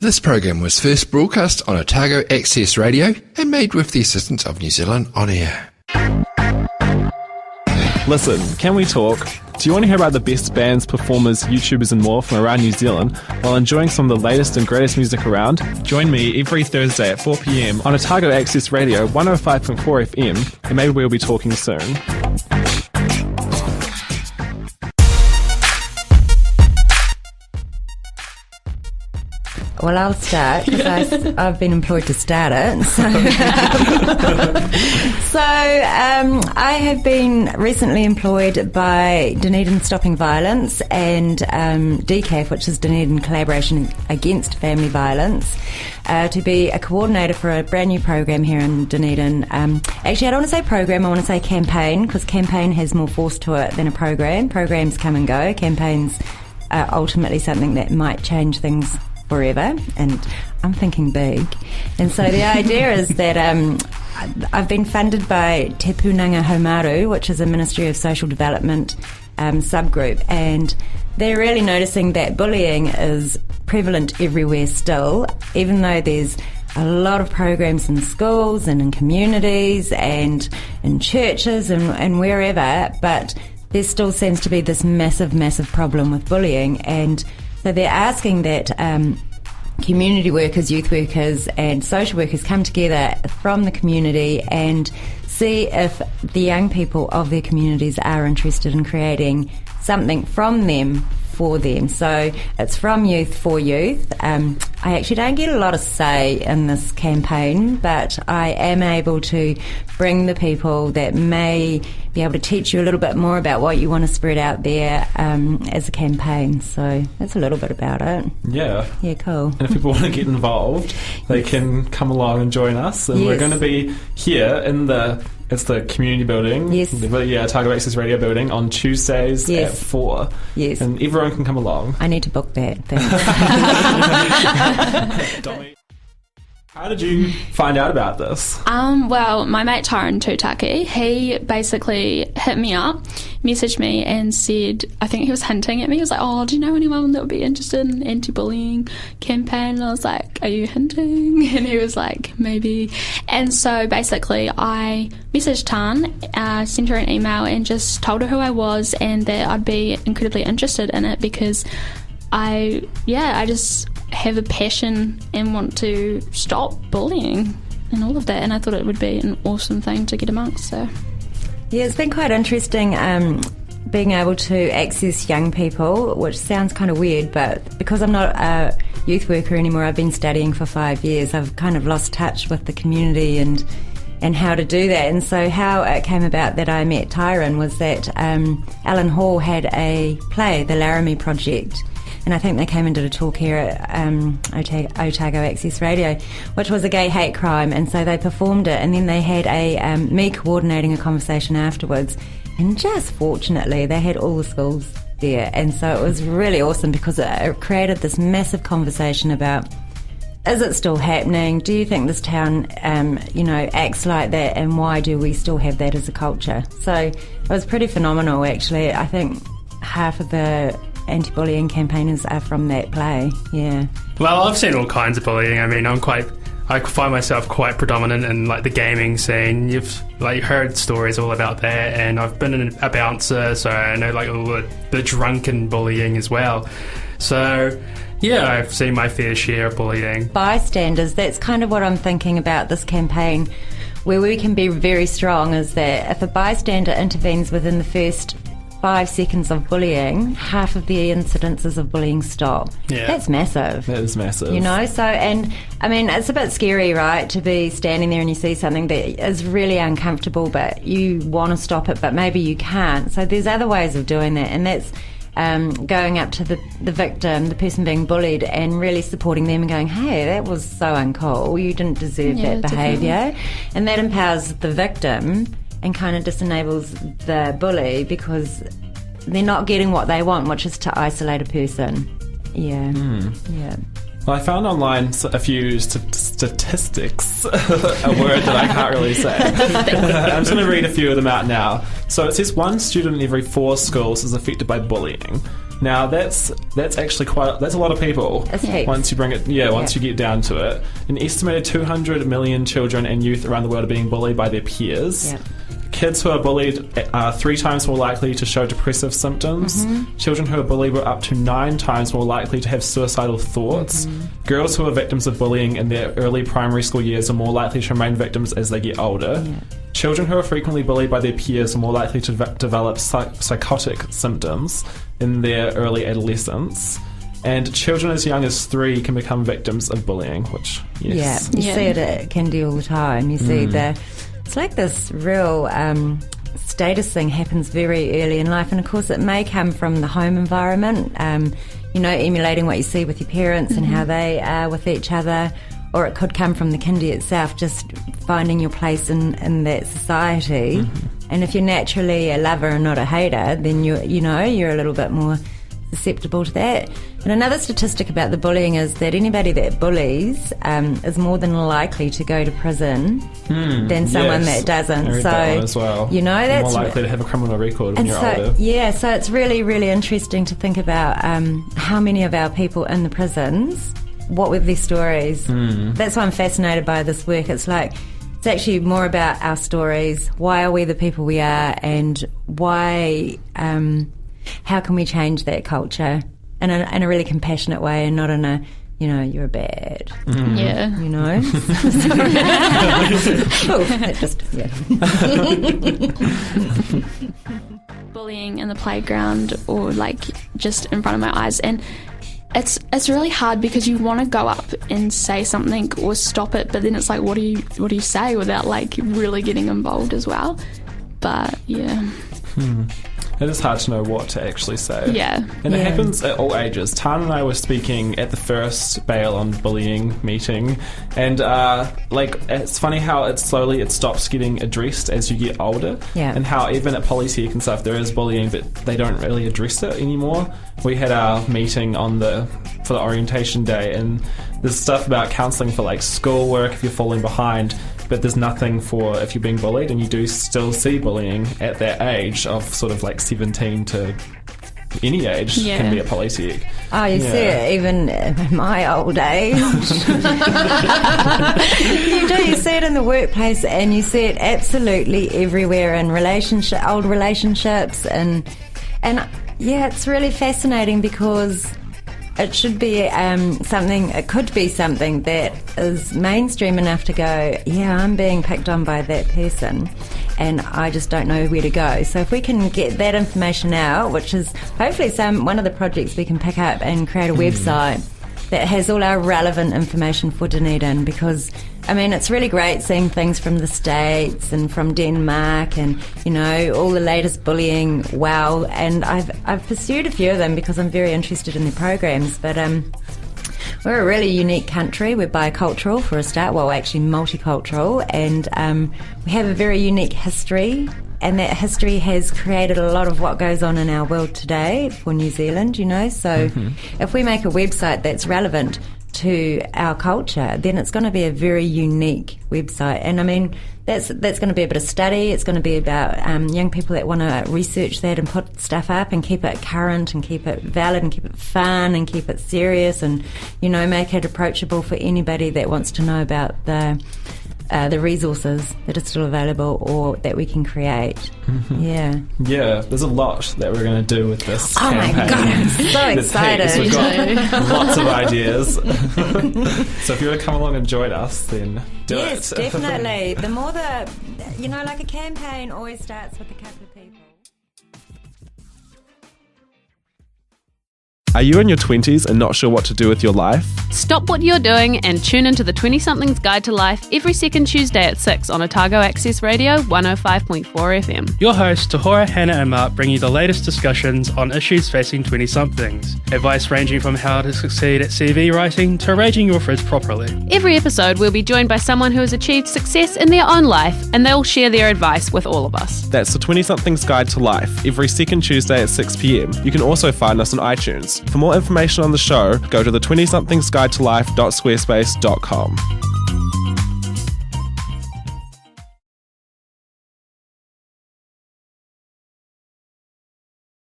This program was first broadcast on Otago Access Radio and made with the assistance of New Zealand On Air. Listen, can we talk? Do you want to hear about the best bands, performers, YouTubers and more from around New Zealand while enjoying some of the latest and greatest music around? Join me every Thursday at 4 p.m. on Otago Access Radio 105.4 FM, and maybe we'll be talking soon. Well, I'll start because I've been employed to start it. So I have been recently employed by Dunedin Stopping Violence and DCAF, which is Dunedin Collaboration Against Family Violence, to be a coordinator for a brand new program here in Dunedin. Actually, I don't want to say program, I want to say campaign, because campaign has more force to it than a program. Programs come and go. Campaigns are ultimately something that might change things forever, and I'm thinking big. And so the idea is that I've been funded by Te Punanga Haumaru, which is a Ministry of Social Development subgroup, and they're really noticing that bullying is prevalent everywhere still, even though there's a lot of programs in schools and in communities and in churches and wherever, but there still seems to be this massive problem with bullying. And so they're asking that community workers, youth workers and social workers come together from the community and see if the young people of their communities are interested in creating something from them for them. So it's from youth for youth. I actually don't get a lot of say in this campaign, but I am able to bring the people that may be able to teach you a little bit more about what you want to spread out there as a campaign. So that's a little bit about it. Yeah, cool. And if people want to get involved, they can come along and join us. And we're going to be here in the community building, Otago Access Radio building on Tuesdays at 4. Yes. And everyone can come along. I need to book that. Thanks. Dommy, how did you find out about this? Well, my mate Tyron Tutaki, he basically hit me up, messaged me and said, I think he was hinting at me, he was like, oh, do you know anyone that would be interested in an anti-bullying campaign? And I was like, are you hinting? And he was like, maybe. And so basically I messaged Tan, sent her an email and just told her who I was and that I'd be incredibly interested in it because I just have a passion and want to stop bullying and all of that, and I thought it would be an awesome thing to get amongst. So yeah, it's been quite interesting being able to access young people, which sounds kind of weird, but because I'm not a youth worker anymore, I've been studying for 5 years, I've kind of lost touch with the community and how to do that. And so how it came about that I met Tyron was that Alan Hall had a play, The Laramie Project, and I think they came and did a talk here at Otago Access Radio, which was a gay hate crime, and so they performed it, and then they had me coordinating a conversation afterwards, and just fortunately they had all the schools there, and so it was really awesome because it created this massive conversation about, is it still happening? Do you think this town acts like that, and why do we still have that as a culture? So it was pretty phenomenal actually. I think half of the anti-bullying campaigners are from that play. Well, I've seen all kinds of bullying. I mean, I find myself quite predominant in like the gaming scene. You've like heard stories all about that, and I've been a bouncer, so I know like all the drunken bullying as well. So yeah, I've seen my fair share of bullying. Bystanders, that's kind of what I'm thinking about this campaign, where we can be very strong, is that if a bystander intervenes within the first 5 seconds of bullying, half of the incidences of bullying stop. Yeah. That's massive. That is massive. So, and I mean, it's a bit scary, right, to be standing there and you see something that is really uncomfortable, but you want to stop it, but maybe you can't. So there's other ways of doing that, and that's going up to the victim, the person being bullied, and really supporting them and going, hey, that was so uncool, you didn't deserve that behaviour. And that empowers the victim and kind of disenables the bully because they're not getting what they want, which is to isolate a person. Yeah. Well, I found online a few statistics, a word that I can't really say. I'm just going to read a few of them out now. So it says 1 student in every 4 schools is affected by bullying. Now that's actually that's a lot of people. That's heaps. Once you bring it, once you get down to it, an estimated 200 million children and youth around the world are being bullied by their peers. Yeah. Kids who are bullied are 3 times more likely to show depressive symptoms. Children who are bullied were up to 9 times more likely to have suicidal thoughts. Girls who are victims of bullying in their early primary school years are more likely to remain victims as they get older. Children who are frequently bullied by their peers are more likely to develop psychotic symptoms in their early adolescence. And children as young as 3 can become victims of bullying, which, yes. You see it at Kindy all the time. You see it's like this real status thing happens very early in life, and of course it may come from the home environment, emulating what you see with your parents and how they are with each other, or it could come from the kindy itself, just finding your place in that society. And if you're naturally a lover and not a hater, then you're a little bit more susceptible to that. And another statistic about the bullying is that anybody that bullies is more than likely to go to prison than someone that doesn't. I read that one as well. That's more likely to have a criminal record when you're older. Yeah, so it's really, really interesting to think about how many of our people in the prisons, what were their stories. That's why I'm fascinated by this work. It's actually more about our stories. Why are we the people we are, and why? How can we change that culture in a really compassionate way, and not in a, you're bad. Yeah. Bullying in the playground or just in front of my eyes, and it's really hard because you want to go up and say something or stop it, but then it's what do you say without really getting involved as well? But yeah. It is hard to know what to actually say. Yeah. And it happens at all ages. Tan and I were speaking at the first Bail on Bullying meeting, and it's funny how it stops getting addressed as you get older. Yeah. And how even at Polytech and stuff there is bullying, but they don't really address it anymore. We had our meeting for the orientation day, and there's stuff about counselling for schoolwork if you're falling behind, but there's nothing for if you're being bullied, and you do still see bullying at that age of sort of 17 to any age can be a Polytech. Oh, you see it even in my old age. You see it in the workplace, and you see it absolutely everywhere in old relationships, and it's really fascinating because it should be it could be something that is mainstream enough to go, I'm being picked on by that person and I just don't know where to go. So if we can get that information out, which is hopefully one of the projects we can pick up and create a website that has all our relevant information for Dunedin, because it's really great seeing things from the States and from Denmark and, all the latest bullying. Wow. And I've pursued a few of them because I'm very interested in their programs. But we're a really unique country. We're bicultural for a start. Well, actually multicultural. And we have a very unique history. And that history has created a lot of what goes on in our world today for New Zealand, So if we make a website that's relevant to our culture, then it's going to be a very unique website. And that's going to be a bit of study. It's going to be about young people that want to research that and put stuff up and keep it current and keep it valid and keep it fun and keep it serious and, make it approachable for anybody that wants to know about the resources that are still available or that we can create. Yeah, there's a lot that we're going to do with this campaign. My God, I'm so excited. We've got lots of ideas. So if you want to come along and join us, then do it. Yes, definitely. The more a campaign always starts with a couple of people. Are you in your 20s and not sure what to do with your life? Stop what you're doing and tune into the 20-somethings Guide to Life every second Tuesday at 6 on Otago Access Radio 105.4 FM. Your hosts, Tahora, Hannah and Mark, bring you the latest discussions on issues facing 20-somethings. Advice ranging from how to succeed at CV writing to arranging your fridge properly. Every episode we'll be joined by someone who has achieved success in their own life, and they'll share their advice with all of us. That's the 20-somethings Guide to Life every second Tuesday at 6 p.m. You can also find us on iTunes. For more information on the show, go to the 20somethingsguidetolife.squarespace.com.